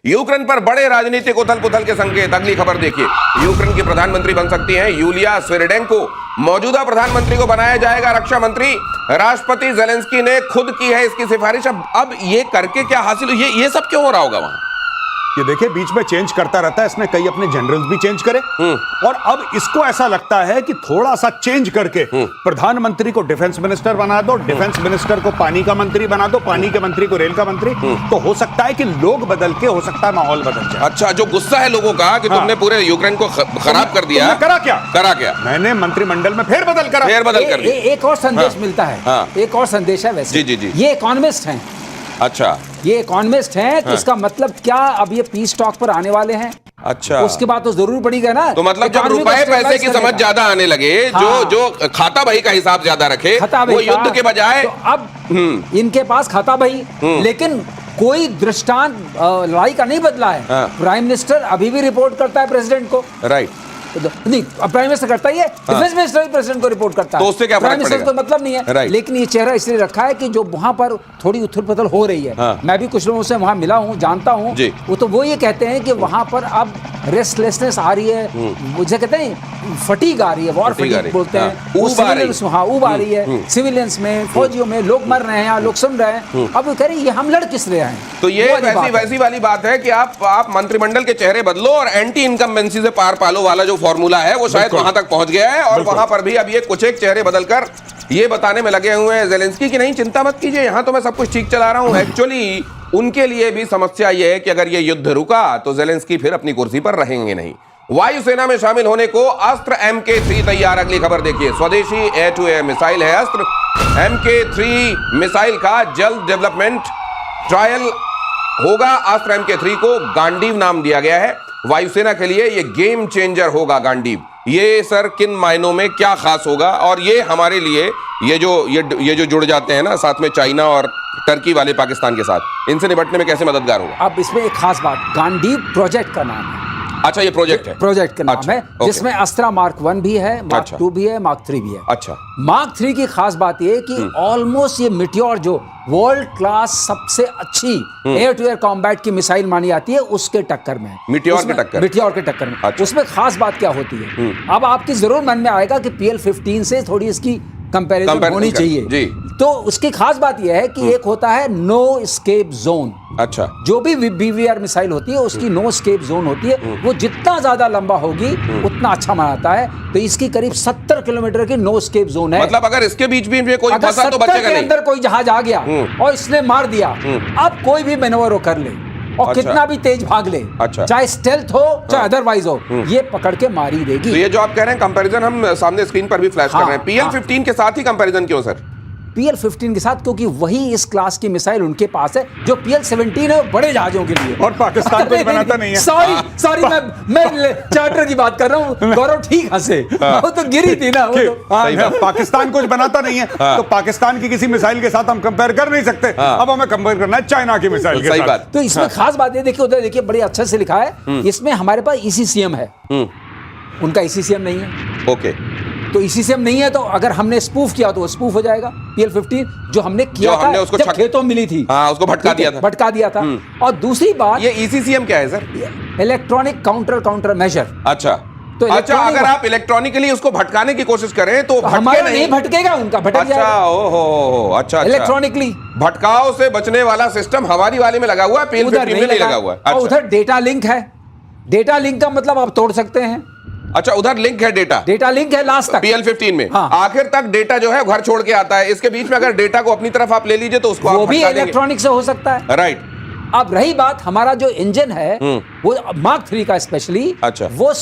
Ukraine पर बड़े राजनीतिक उथल पुथल के संकेत। अगली खबर देखिए, यूक्रेन की प्रधानमंत्री बन सकती हैं यूलिया स्विरडेंको। मौजूदा प्रधानमंत्री को बनाया जाएगा रक्षा मंत्री। राष्ट्रपति जेलेंस्की ने खुद की है इसकी सिफारिश। अब ये करके क्या हासिल, ये सब क्यों हो रहा होगा वहां? ये देखिए, बीच में चेंज करता रहता है, इसने कई अपने जनरल्स भी चेंज करे और अब इसको ऐसा लगता है कि थोड़ा सा चेंज करके प्रधानमंत्री को डिफेंस मिनिस्टर बना दो, डिफेंस मिनिस्टर को पानी का मंत्री बना दो, पानी के मंत्री को रेल का मंत्री। तो हो सकता है कि लोग बदल के, हो सकता है माहौल बदल जाए। अच्छा, जो गुस्सा है लोगों का कि तुमने पूरे यूक्रेन को खराब कर दिया, करा क्या? मैंने मंत्रिमंडल में फेर बदल कर दिया। एक और संदेश मिलता है, एक और संदेश है वैसे। जी। ये इकोनॉमिस्ट हैं। अच्छा, ये इकोनॉमिस्ट हैं, तो इसका मतलब क्या, अब ये पीस टॉक पर आने वाले हैं। अच्छा, उसके बाद तो जरूर पड़ेगा ना। तो मतलब जब रुपए पैसे की समझ ज्यादा आने लगे, जो खाता बही का हिसाब ज्यादा रखे, वो युद्ध के बजाय, तो अब इनके पास खाता बही, लेकिन कोई दृष्टांत लड़ाई का नहीं बदला है। प्राइम मिनिस्टर अभी भी रिपोर्ट करता है प्रेसिडेंट को। राइट, नहीं, प्राइम मिनिस्टर करता ही है, डिफेंस मिनिस्टर भी प्रेसिडेंट को रिपोर्ट करता है। तो उससे क्या प्राइम मिनिस्टर को मतलब नहीं है। लेकिन ये चेहरा इसलिए रखा है कि जो वहां पर थोड़ी उथल पुथल हो रही है, मैं भी कुछ लोगों से वहां मिला हूं, जानता हूं, वो ये कहते हैं कि वहां पर अब रेस्टलेसनेस आ रही है, मुझे कहते हैं फटीग आ रही है, वॉर फटीग बोलते हैं, ऊब आ रही है सिविलियंस में, फौजियों में। लोग मर रहे हैं, लोग सुन रहे हैं। अब वो कह रहे हैं ये हम लड़ किस रहे हैं। तो ये वैसी वाली बात है कि आप मंत्रिमंडल के चेहरे बदलो और एंटी इनकम्बेंसी से पार पालो वाला जो फॉर्मूला है वो शायद वहां तक पहुंच गया है। और वहां पर भी अब ये कुछ एक चेहरे बदलकर ये बताने में लगे हुए हैं जेलेंस्की की नहीं, चिंता मत कीजिए, यहां तो मैं सब कुछ ठीक चला रहा हूं। एक्चुअली उनके लिए भी समस्या ये है कि अगर ये युद्ध रुका तो जेलेंस्की फिर अपनी कुर्सी पर रहेंगे नहीं। वायुसेना में शामिल होने को अस्त्र MK3 तैयार। अगली खबर देखिए, स्वदेशी एयर टू एयर मिसाइल है अस्त्र MK3 मिसाइल का जल्द डेवलपमेंट ट्रायल होगा। अस्त्र MK3 को गांडीव नाम दिया गया है। वायुसेना के लिए ये गेम चेंजर होगा गांडीव। ये सर किन मायनों में क्या खास होगा, और ये हमारे लिए ये जो जुड़ जाते हैं ना साथ में चाइना और टर्की वाले पाकिस्तान के साथ, इनसे निपटने में कैसे मददगार होगा? अब इसमें एक खास बात, गांडीव प्रोजेक्ट का नाम है। अच्छा, ये प्रोजेक्ट है, प्रोजेक्ट का नाम है, जिसमें अस्त्रा Mark 1 भी है, Mark 2 भी है, Mark 3 भी है। अच्छा, Mark 3 की खास बात ये कि ऑलमोस्ट ये मिटियोर जो वर्ल्ड क्लास सबसे अच्छी एयर टू एयर कॉम्बैट की मिसाइल मानी जाती है, उसके टक्कर में है। मिटियोर के टक्कर में। अच्छा। उसमें खास बात क्या होती है, अब आपकी जरूर मन में आएगा कि PL-15 से थोड़ी इसकी कंपैरिजन होनी चाहिए जी। तो उसकी खास बात यह है कि एक होता है नो एस्केप जोन। अच्छा, जो भी BVR मिसाइल होती है उसकी नो एस्केप जोन होती है, वो जितना ज्यादा लंबा होगी उतना अच्छा मनाता है। तो इसकी करीब 70 किलोमीटर की नो एस्केप जोन है। मतलब अगर इसके बीच भी कोई फंसा तो बचेगा नहीं। अंदर कोई जहाज आ गया और इसने मार दिया, अब कोई भी मैनोवर कर ले और कितना भी तेज भाग ले, चाहे स्टेल्थ हो चाहे अदरवाइज हो, ये पकड़ के मारी देगी। तो ये जो आप कह रहे हैं कंपैरिजन हम सामने स्क्रीन पर भी फ्लैश कर रहे हैं, PL-15 के साथ ही कंपैरिजन क्यों सर? PL-15 के साथ क्योंकि वही इस क्लास की मिसाइल उनके पास है जो PL-17 है बड़े जहाजों के लिए, और पाकिस्तान कुछ बनाता नहीं है। सॉरी मैं चार्टर की बात कर रहा हूँ। गौरव ठीक हंसे, वो तो गिरी थी ना, वो तो पाकिस्तान कुछ बनाता नहीं है, तो पाकिस्तान की किसी मिसाइल के साथ हम कंपेयर कर नहीं सकते। अब हमें कंपेयर करना है चाइना की मिसाइल के साथ। तो इसमें खास बात ये देखिए, उधर देखिए बड़े अच्छे से लिखा है, इसमें हमारे पास ECCM है, उनका ECCM नहीं है। ओके, तो ECCM नहीं है, तो अगर हमने स्पूफ किया तो वो स्पूफ हो जाएगा। PL-15 जो हमने किया था जब खेतों मिली थी, उसको भटका दिया था। और दूसरी बात, ये ECCM क्या है सर? Electronic counter measure. अच्छा, तो अगर आप इलेक्ट्रॉनिकली उसको भटकाने की कोशिश करें तो हमारा नहीं भटकेगा, उनका भटक जाएगा। अच्छा, इलेक्ट्रॉनिकली भटकाव से बचने वाला सिस्टम हमारी वाले में लगा हुआ है, PL-15 में नहीं लगा हुआ है। और उधर डेटा लिंक है, डेटा लिंक का मतलब आप तोड़ सकते हैं। अच्छा, उधर लिंक है, डेटा लिंक है लास्ट तक PL-15 में। आखिर तक डेटा जो है घर छोड़ के आता है। इसके बीच में अगर डेटा को अपनी तरफ आप ले लीजिए तो उसको वो भी इलेक्ट्रॉनिक से हो सकता है। राइट। अब रही बात, हमारा जो इंजन है वो Mark 3 का स्पेशली, वो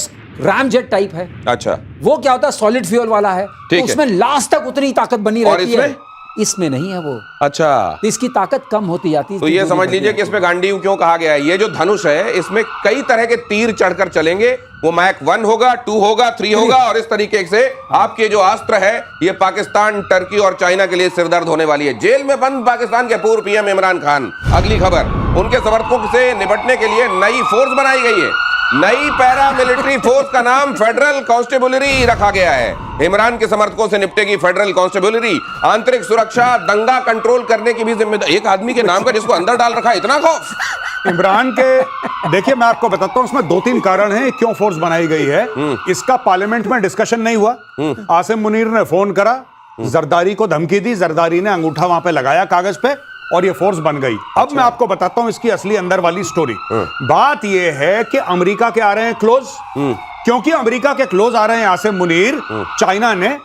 रामजेट टाइप है। अच्छा, वो क्या होता है, सॉलिड फ्यूल वाला है, तो उसमें लास्ट तक उतनी ताकत बनी रहती है, इसमें नहीं है वो। अच्छा, तो इसकी ताकत कम होती जाती है। तो ये समझ लीजिए कि इसमें गांडीव क्यों कहा गया है। ये जो धनुष है इसमें कई तरह के तीर चढ़कर चलेंगे, वो Mach 1 होगा, 2 होगा, 3 होगा, और इस तरीके से आपके जो अस्त्र है ये पाकिस्तान, टर्की और चाइना के लिए सिरदर्द होने वाली है। जेल में बंद पाकिस्तान के पूर्व PM इमरान खान। अगली खबर, उनके समर्थकों से निपटने के लिए नई फोर्स बनाई गई है। नई पैरामिलिट्री फोर्स का नाम फेडरल कांस्टेबुलरी रखा गया है। इमरान के समर्थकों से निपटेगी फेडरल कांस्टेबुलरी। आंतरिक सुरक्षा, दंगा कंट्रोल करने की भी जिम्मेदारी। एक आदमी के नाम का जिसको अंदर डाल रखा है, इतना खौफ। इमरान के देखिए मैं आपको बताता हूं, उसमें 2-3 कारण हैं क्यों फोर्स बनाई गई है। इसका पार्लियामेंट में डिस्कशन नहीं हुआ। आसिम मुनीर ने फोन करा, जरदारी को धमकी दी, जरदारी ने अंगूठा वहां पे लगाया कागज पे और ये फोर्स बन गई। अब मैं आपको बताता हूं इसकी असली अंदर वाली स्टोरी। बात यह है कि अमेरिका के आ रहे हैं क्लोज, क्योंकि अमेरिका के क्लोज आ रहे हैं आसिम मुनीर, चाइना ने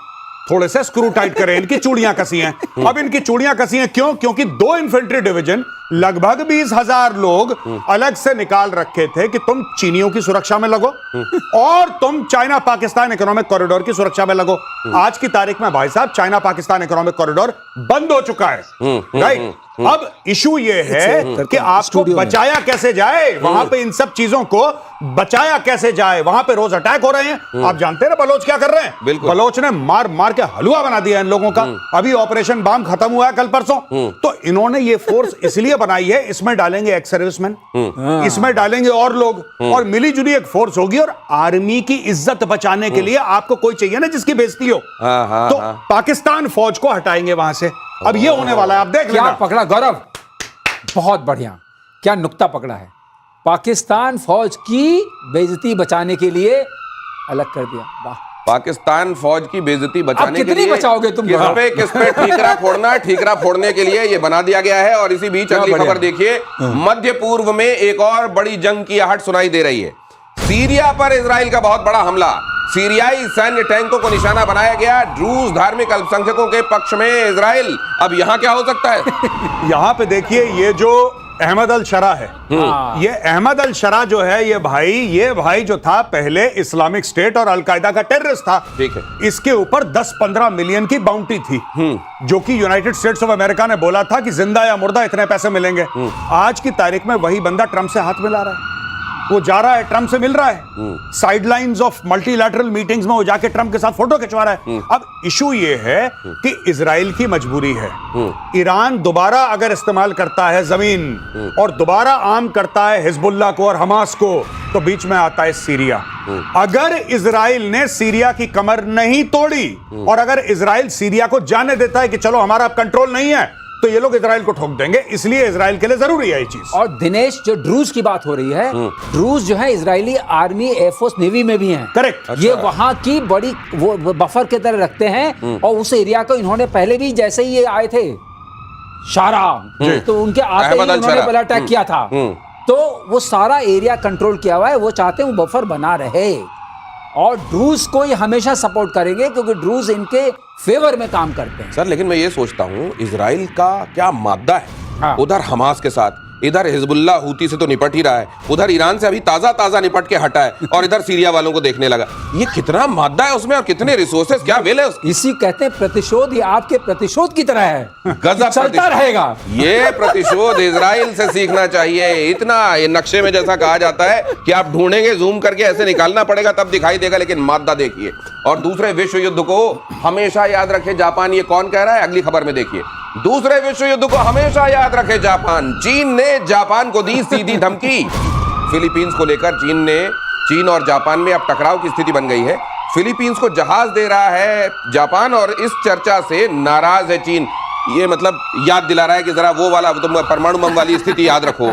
थोड़े से स्क्रू टाइट करे, इनकी चूड़ियां कसी हैं। अब इनकी चूड़ियां कसी हैं क्यों? क्योंकि 2 इन्फेंट्री डिवीजन लगभग 20,000 लोग अलग से निकाल रखे थे कि तुम चीनियों की सुरक्षा में लगो और तुम चाइना पाकिस्तान इकोनॉमिक कॉरिडोर की सुरक्षा में लगो। आज की तारीख में भाई साहब चाइना पाकिस्तान इकोनॉमिक कॉरिडोर बंद हो चुका है, राइट? अब इशू ये है कि आपको बचाया कैसे जाए, वहां पे इन सब चीजों को बचाया कैसे जाए। वहां पे रोज अटैक हो रहे हैं, आप जानते हैं ना बलोच क्या कर रहे हैं? बलोच ने मार मार के हलवा बना दिया इन लोगों का। अभी ऑपरेशन बाम खत्म हुआ है कल परसों। तो इन्होंने ये फोर्स इसलिए बनाई है, इसमें डालेंगे एक्स सर्विसमैन, इसमें डालेंगे और लोग, और मिली जुली एक फोर्स होगी। और आर्मी की इज्जत बचाने के लिए आपको कोई चाहिए ना जिसकी बेइज्जती हो, तो पाकिस्तान फौज को हटाएंगे वहां से। अब ये होने वाला है, आप देख लेना। क्या पकड़ा गौरव, बहुत बढ़िया, क्या नुक्ता पकड़ा है। पाकिस्तान फौज की बेइज्जती बचाने के लिए अलग कर दिया। वाह, पाकिस्तान फौज की बेइज्जती बचाने के कितनी लिए बचाओगे तुम? किस पे ठीकरा फोड़ना, ठीकरा फोड़ने के लिए ये बना दिया गया है। और इसी बीच अगली खबर देखिए, मध्य पूर्व में एक और बड़ी जंग की आहट सुनाई दे रही है। सीरिया पर इजराइल का बहुत बड़ा हमला, सीरियाई सैन्य टैंकों को निशाना बनाया गया। ड्रूज धार्मिक अल्पसंख्यकों के पक्ष में इजराइल। अब यहां क्या हो सकता है? यहां पे देखिए, ये जो अहमद अल शरा है, ये अहमद अल शरा जो है, ये भाई जो था पहले इस्लामिक स्टेट और अलकायदा का टेररिस्ट था। ठीक है। इसके ऊपर 10-15 मिलियन की बाउंटी थी, जो कि यूनाइटेड स्टेट्स ऑफ अमेरिका ने बोला था कि जिंदा या मुर्दा इतने पैसे मिलेंगे। आज की तारीख में वही बंदा ट्रंप से हाथ मिला रहा है, वो जा रहा है ट्रंप से मिल रहा है, साइडलाइंस ऑफ मल्टीलैटरल मीटिंग्स में वो जाके ट्रंप के साथ फोटो खिंचवा रहा है। अब इशू ये है कि इजराइल की मजबूरी है, ईरान दोबारा अगर इस्तेमाल करता है जमीन और दोबारा आर्म करता है हिजबुल्लाह को और हमास को, तो बीच में आता है सीरिया। अगर इजराइल ने सीरिया की कमर नहीं तोड़ी और अगर इजराइल सीरिया को जाने देता है कि चलो हमारा अब कंट्रोल नहीं है, तो ये लोग इजराइल को ठोक देंगे। इसलिए इजराइल के लिए जरूरी है ये चीज। और दिनेश, जो ड्रूज की बात हो रही है, ड्रूज जो है इजरायली आर्मी, एयरफोर्स, नेवी में भी हैं। करेक्ट। ये वहां की बड़ी वो बफर के तरह रखते हैं। और उस एरिया को इन्होंने पहले भी, जैसे ही ये आए थे शारा, तो उनके आते ही उन्होंने बड़ा अटैक किया था। तो वो सारा एरिया कंट्रोल किया हुआ है। वो चाहते हैं वो बफर बना रहे और ड्रूज को ये हमेशा सपोर्ट करेंगे, क्योंकि ड्रूज इनके फेवर में काम करते हैं। सर, लेकिन मैं ये सोचता हूं, इजराइल का क्या माद्दा है? हाँ। उधर हमास के साथ, इधर हिजबुल्लाह हूती से तो निपट ही रहा है, उधर ईरान से अभी ताजा निपट के हटा है, और इधर सीरिया वालों को देखने लगा। ये कितना माद्दा है उसमें और कितने रिसोर्सेस, क्या वेल है उसकी। इसी कहते हैं प्रतिशोध, ये आपके प्रतिशोध की तरह है, गजब चलता रहेगा। ये प्रतिशोध इजराइल से सीखना चाहिए। इतना ये नक्शे में जैसा कहा जाता है कि आप ढूंढेंगे, जूम करके ऐसे निकालना पड़ेगा तब दिखाई देगा, लेकिन माद्दा देखिए। और दूसरे विश्व युद्ध को हमेशा याद रखे जापान, ये कौन कह रहा है? अगली खबर में देखिए। दूसरे विश्व युद्ध को हमेशा याद रखे जापान, चीन ने जापान को दी सीधी धमकी। फिलीपींस को लेकर चीन और जापान में अब टकराव की स्थिति बन गई है। फिलीपींस को जहाज दे रहा है जापान और इस चर्चा से नाराज है चीन। ये मतलब याद दिला रहा है कि जरा वो वाला तुम परमाणु बम वाली स्थिति याद रखो।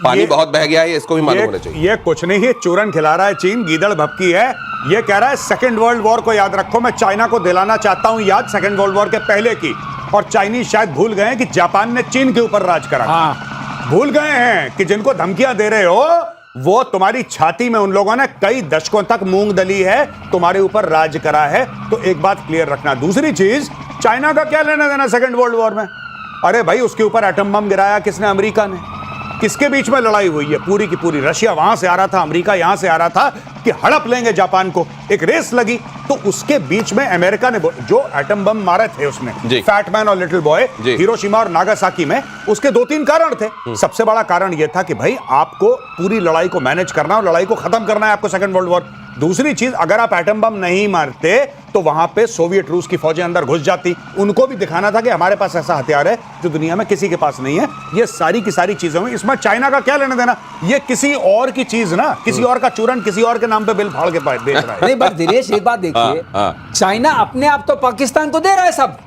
पानी बहुत बह गया है, इसको भी मालूम होना चाहिए। ये कुछ नहीं है, चूरन खिला रहा है चीन, गीदड़ भपकी है। ये कह रहा है सेकेंड वर्ल्ड वॉर को याद रखो। मैं चाइना को दिलाना चाहता हूं याद सेकेंड वर्ल्ड वॉर के पहले की। और चाइनीज शायद भूल गए कि जापान ने चीन के ऊपर राज करा। भूल गए हैं कि जिनको धमकियां दे रहे हो वो तुम्हारी छाती में उन लोगों ने कई दशकों तक मूंग दली है, तुम्हारे ऊपर राज करा है। तो एक बात क्लियर रखना। दूसरी चीज, चाइना का क्या लेना देना सेकेंड वर्ल्ड वॉर में? अरे भाई, उसके ऊपर एटम बम गिराया किसने? अमेरिका ने। किसके बीच में लड़ाई हुई है? पूरी की पूरी रशिया वहां से आ रहा था, अमेरिका यहां से आ रहा था कि हड़प लेंगे जापान को। एक रेस लगी, तो उसके बीच में अमेरिका ने जो एटम बम मारे थे उसने, फैटमैन और लिटिल बॉय, हिरोशिमा और नागासाकी में, उसके 2-3 कारण थे। सबसे बड़ा कारण यह था कि भाई आपको पूरी लड़ाई को मैनेज करना और लड़ाई को खत्म करना है आपको, सेकेंड वर्ल्ड वॉर। दूसरी चीज, अगर आप एटम बम नहीं मारते तो वहां पे सोवियत रूस की फौजें अंदर घुस जाती। उनको भी दिखाना था कि हमारे पास ऐसा हथियार है जो दुनिया में किसी के पास नहीं है। ये सारी की सारी चीजें हुई। इसमें चाइना का क्या लेना देना? ये किसी और की चीज ना, किसी और का चूरन किसी और के नाम पे बिल फाड़ के बेच रहा है। नहीं, बस दिनेश एक बात देखिए, चाइना अपने आप तो पाकिस्तान को दे रहा है सब।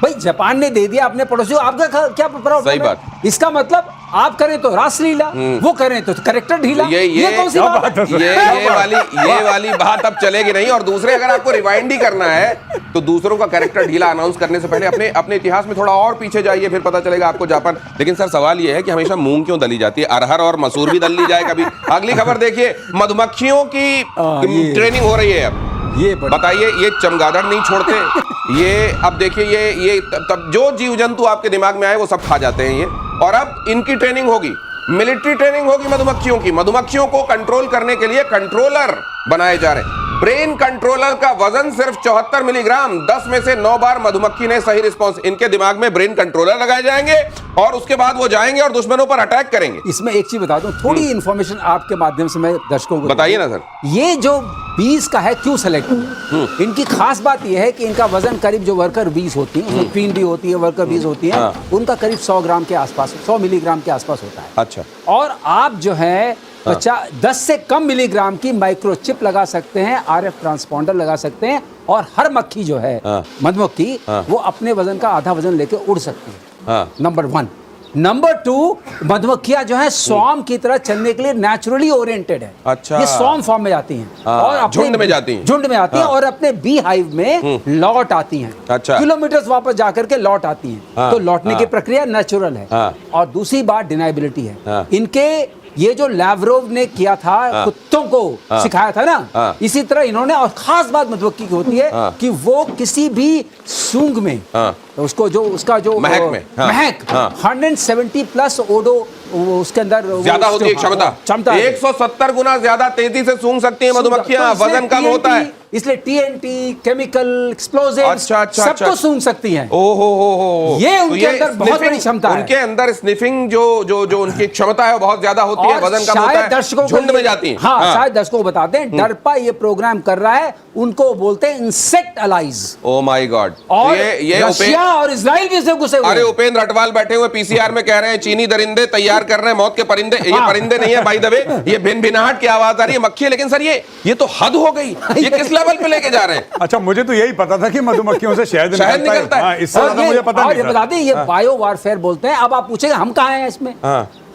भाई जापान ने दे दिया अपने पड़ोसियों, आपका क्या प्रॉब्लम सही है? बात। इसका मतलब आप करें तो रासलीला, वो करें तो करेक्टर ढीला। ये कौन सी बात है? ये वाली बात अब चलेगी नहीं। और दूसरे, अगर आपको रिवाइंड ही करना है तो दूसरों का कैरेक्टर ढीला अनाउंस करने से पहले अपने इतिहास में थोड़ा और पीछे जाइए, फिर पता चलेगा आपको जापान। लेकिन सर सवाल ये है कि हमेशा मूंग क्यों दली जाती है? अरहर और मसूर भी दल ली जाए कभी। अगली खबर देखिए, मधुमक्खियों की ट्रेनिंग हो रही है अब। ये बताइए, ये चमगादड़ नहीं छोड़ते ये। अब देखिए, ये तब जो जीव जंतु आपके दिमाग में आए वो सब खा जाते हैं ये। और अब इनकी ट्रेनिंग होगी, मिलिट्री ट्रेनिंग होगी मधुमक्खियों की। मधुमक्खियों को कंट्रोल करने के लिए कंट्रोलर बनाए जा रहे हैं। ब्रेन कंट्रोलर का वजन सिर्फ 74 मिलीग्राम। 10 में से 9 बार मधुमक्खी ने सही रिस्पॉन्स। इनके दिमाग में ब्रेन कंट्रोलर लगाए जाएंगे और उसके बाद वो जाएंगे और दुश्मनों पर अटैक करेंगे। इसमें एक चीज बता दूं, थोड़ी इंफॉर्मेशन आपके माध्यम से मैं दर्शकों को बताइए ना सर। ये जो 20 का है क्यों सेलेक्ट हुआ? इनकी खास बात यह है कि इनका वजन करीब, जो वर्कर 20 होती है उसमें क्वीन भी होती है, वर्कर 20 होती है, उनका करीब 100 ग्राम के आसपास, 100 मिलीग्राम के आसपास होता है। अच्छा। और आप जो है 10 से कम मिलीग्राम की माइक्रोचिप लगा सकते हैं, आरएफ ट्रांसपॉन्डर लगा सकते हैं, और हर मक्खी जो है मधुमक्खी वो अपने वजन का आधा वजन लेके उड़ सकती है। नंबर 1। नंबर 2, मधुमक्खियां जो है स्वार्म की तरह चलने के लिए नेचुरली ओरिएंटेड है। अच्छा। ये स्वार्म फॉर्म में जाती हैं और अपने झुंड में जाती हैं। झुंड में आती हैं और अपने बी हाइव में लौट आती हैं। अच्छा। किलोमीटर्स वापस जाकर के लौट आती हैं। तो लौटने की प्रक्रिया नेचुरल है। और दूसरी बात डिनाइबिलिटी है। इनके ये जो लैवरोव ने किया था, कुत्तों को सिखाया था ना, इसी तरह इन्होंने। और खास बात मधुमक्खी की होती है कि वो किसी भी सूंघ में उसको जो उसका जो महक 170 प्लस ओडो उसके अंदर ज्यादा होती है क्षमता 170 गुना ज्यादा तेजी से सूंघ सकती है मधुमक्खियां। वजन कम होता है इसलिए टीएनटी, केमिकल, एक्सप्लोजिव सबको सूंघ सकती हैं। ये उनके अंदर बहुत बड़ी क्षमता है। उनके अंदर स्निफिंग जो उनकी क्षमता है वो बहुत ज्यादा होती है, वजन कम होता है, दर्शकों झुंड में जाती हैं। हाँ, शायद दर्शकों को बताते हैं, डरपा ये प्रोग्राम कर रहा है, उनको बोलते हैं insect allies. Oh my god. और ये रशिया और इजराइल भी इससे घुसे हुए। अरे उपेंद्र अटवाल बैठे हुए पीसीआर में कह रहे हैं चीनी दरिंदे तैयार कर रहे हैं मौत के परिंदे। ये परिंदे नहीं है बाय द वे, ये भिनभिनाहट की आवाज आ रही है, मक्खी है। लेकिन सर ये तो हद हो गई, ये किस लेवल पे लेके जा रहे हैं? अच्छा, मुझे तो यही पता था कि मधुमक्खियों से शहद निकलता है। इससे ज्यादा मुझे पता नहीं था। बताते हैं ये बायो वारफेयर बोलते हैं। अब आप पूछेंगे हम कहाँ हैं इसमें?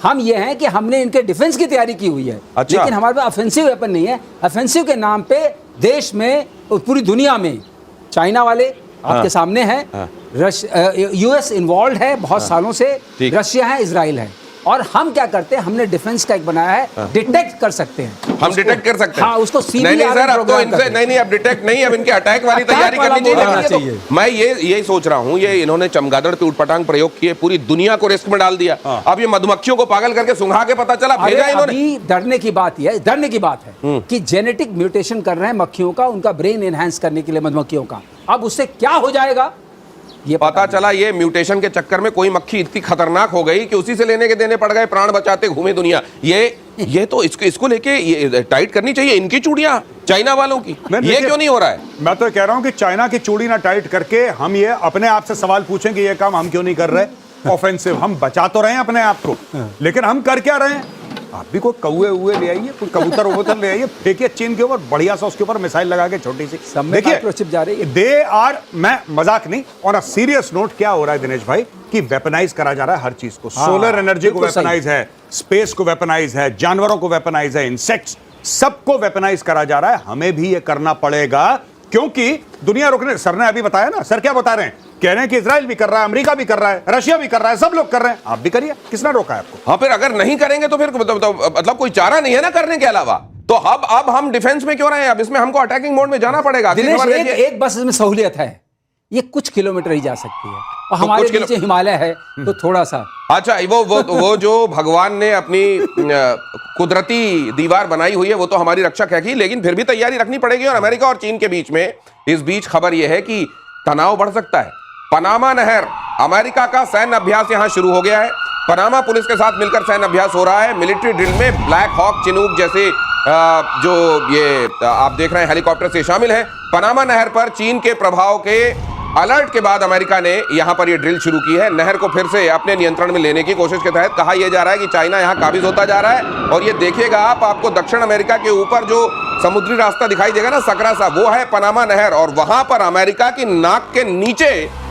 हम ये हैं कि हमने इनके डिफेंस की तैयारी की हुई है। अच्छा। लेकिन हमारे पास ऑफेंसिव वेपन नहीं है। ऑफेंसिव के नाम पे देश में, पूरी दुनिया में चाइना वाले आपके सामने है, यूएस इन्वॉल्व है बहुत सालों से, रशिया है, इजराइल है। और हम क्या करते हैं, हमने डिफेंस का एक बनाया है, डिटेक्ट कर सकते हैं। हम डिटेक्ट कर सकते हैं। हाँ, उसको नहीं सर, अब तो इनसे नहीं, अब डिटेक्ट नहीं, अब इनके अटैक वाली तैयारी करनी चाहिए। मैं यही सोच रहा हूँ, ये इन्होंने चमगादड़ पे उटपटांग प्रयोग किए, पूरी दुनिया को रिस्क में डाल दिया। अब ये मधुमक्खियों को पागल करके सुंघा के पता चला भेजा इन्होंने। डरने की बात है कि जेनेटिक म्यूटेशन कर रहे हैं मक्खियों का, उनका ब्रेन एनहांस करने के लिए मधुमक्खियों का। अब उससे क्या हो जाएगा ये पता चला। ये म्यूटेशन के चक्कर में कोई मक्खी इतनी खतरनाक हो गई कि उसी से लेने के देने पड़ गए, प्राण बचाते घूमे दुनिया। ये तो इसको लेके ये टाइट करनी चाहिए इनकी चूड़ियां, चाइना वालों की। ये क्यों नहीं हो रहा है? मैं तो कह रहा हूं कि चाइना की चूड़ी ना टाइट करके हम ये अपने आप से सवाल पूछें कि ये काम हम क्यों नहीं कर रहे। ऑफेंसिव हम बचा तो रहे हैं अपने आप को, लेकिन हम कर क्या रहे हैं? आप भी कोई कौए हुए ले आइए, कोई कबूतर वबूतर ले आइए, फेंकिए चीन के ऊपर, बढ़िया सा उसके ऊपर मिसाइल लगा के छोटी सी। देखिए जा रही है। दे आर, मैं मजाक नहीं, और सीरियस नोट क्या हो रहा है दिनेश भाई, कि वेपनाइज करा जा रहा है हर चीज को। सोलर एनर्जी को वेपनाइज है, स्पेस को वेपनाइज है, जानवरों को वेपनाइज है, इंसेक्ट्स सबको वेपनाइज करा जा रहा है। हमें भी ये करना पड़ेगा, क्योंकि दुनिया रुकने। सर ने अभी बताया ना, सर क्या बता रहे हैं, कह रहे हैं कि इजराइल भी कर रहा है, अमेरिका भी कर रहा है, रशिया भी कर रहा है, सब लोग कर रहे हैं, आप भी करिए। किसने रोका है आपको? हाँ, फिर अगर नहीं करेंगे तो फिर मतलब कोई चारा नहीं है ना करने के अलावा। तो अब हम डिफेंस में क्यों रहे हैं? अब इसमें हमको अटैकिंग मोड में जाना पड़ेगा। एक बस इसमें सहूलियत है, ये कुछ किलोमीटर ही जा सकती है, और तो हमारे नीचे हिमालय है तो थोड़ा सा। अच्छा, वो जो भगवान ने अपनी कुदरती दीवार बनाई हुई है वो तो हमारी रक्षक है की, लेकिन फिर भी तैयारी रखनी पड़ेगी। और अमेरिका और चीन के बीच में इस बीच खबर यह है कि तनाव बढ़ सकता है। पनामा नहर, अमेरिका का सैन्य अभ्यास यहां शुरू हो गया है। पनामा पुलिस के साथ मिलकर सैन्य अभ्यास हो रहा है। मिलिट्री ड्रिल में ब्लैक हॉक, चिनूक जैसे जो ये आप देख रहे हैं हेलीकॉप्टर से शामिल है। पनामा नहर पर चीन के प्रभाव के अलर्ट के बाद अमेरिका ने यहां पर यह ड्रिल शुरू की है। नहर को फिर से अपने नियंत्रण में लेने की कोशिश के तहत कहा यह जा रहा है कि चाइना यहां काबिज होता जा रहा है। और ये देखिएगा आपको दक्षिण अमेरिका के ऊपर जो समुद्री रास्ता दिखाई देगा ना, सकरा सा, वो है पनामा नहर। और वहां पर अमेरिका की नाक के नीचे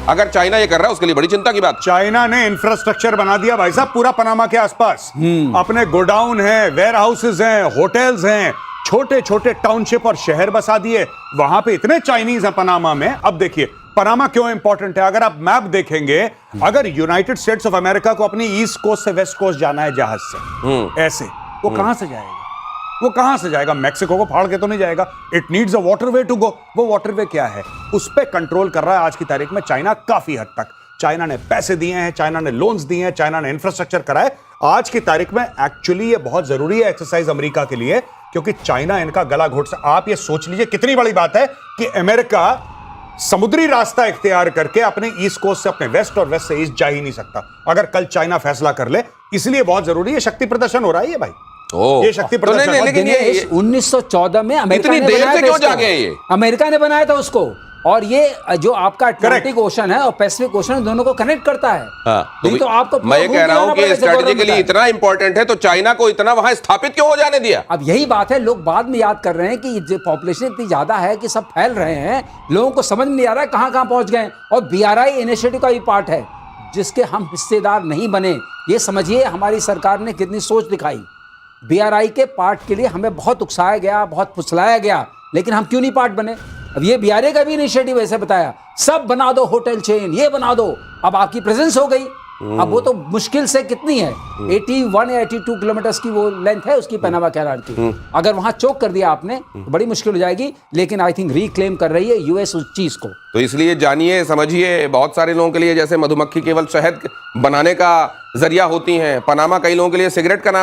अगर चाइना ये कर रहा है उसके लिए बड़ी चिंता की बात। चाइना ने इंफ्रास्ट्रक्चर बना दिया भाई साहब पूरा पनामा के आसपास। अपने गोडाउन है, वेयर हाउसेज हैं, होटल्स हैं, छोटे छोटे टाउनशिप और शहर बसा दिए। वहां पे इतने चाइनीज हैं पनामा में। अब देखिए पनामा क्यों इंपॉर्टेंट है। अगर आप मैप देखेंगे, अगर यूनाइटेड स्टेट्स ऑफ अमेरिका को अपनी ईस्ट कोस्ट से वेस्ट कोस्ट जाना है जहाज से, ऐसे वो कहां से जाएगा? वो कहां से जाएगा? मैक्सिको को फाड़ के तो नहीं जाएगा। It needs a waterway to go. वो वाटरवे क्या है? उस पर कंट्रोल कर रहा है आज की तारीख में चाइना काफी हद तक। चाइना ने पैसे दिए हैं, चाइना ने लोन्स दिए हैं, चाइना ने इंफ्रास्ट्रक्चर कराए। आज की तारीख में एक्चुअली ये बहुत जरूरी है एक्सरसाइज अमेरिका के लिए, क्योंकि चाइना इनका गला घोट सकता। आप ये सोच लीजिए कितनी बड़ी बात है कि अमेरिका समुद्री रास्ता इख्तियार करके अपने ईस्ट कोस्ट से अपने वेस्ट और वेस्ट से ईस्ट जा ही नहीं सकता अगर कल चाइना फैसला कर ले। इसलिए बहुत जरूरी है। शक्ति प्रदर्शन हो रहा है ये भाई। ये शक्ति तो नहीं, प्रदर्शन। लेकिन ये 1914 में अमेरिका इतनी ने देर बनाया से था क्यों इसको। जागे हैं ये? अमेरिका ने बनाया था उसको। और ये जो आपका अटलांटिक ओशन है और पैसिफिक ओशन दोनों को कनेक्ट करता है। नहीं तो आपको मैं ये कह रहा हूं कि स्ट्रेटेजिकली इतना इंपॉर्टेंट है तो चाइना को इतना वहां स्थापित क्यों हो जाने दिया? अब यही बात है, लोग बाद में याद कर रहे हैं कि जो पॉपुलेशन इतनी ज्यादा है कि सब फैल रहे हैं, लोगों को समझ में नहीं आ रहा है कहां कहां पहुंच गए। और बीआरआई इनिशिएटिव का भी पार्ट है जिसके हम हिस्सेदार नहीं बने। ये समझिए हमारी सरकार ने कितनी सोच दिखाई। बीआरआई के पार्ट के लिए हमें बहुत उकसाया गया, बहुत फुसलाया गया, लेकिन हम क्यों नहीं पार्ट बने? अब ये बीआरआई का भी इनिशिएटिव ऐसे बताया, सब बना दो होटल चेन, ये बना दो। अब आपकी प्रेजेंस हो गई। अब वो तो मुश्किल से कितनी है, 81 या 82 किलोमीटर की वो लेंथ है उसकी पनामा कैनाल की। अगर वहां चोक कर दिया आपने तो बड़ी मुश्किल हो जाएगी। लेकिन आई थिंक रिक्लेम कर रही है यूएस उस चीज को। तो इसलिए जानिए समझिए, बहुत सारे लोगों के लिए जैसे मधुमक्खी केवल शहद बनाने का जरिया होती हैं, पनामा कई लोगों के लिए सिगरेट का नाम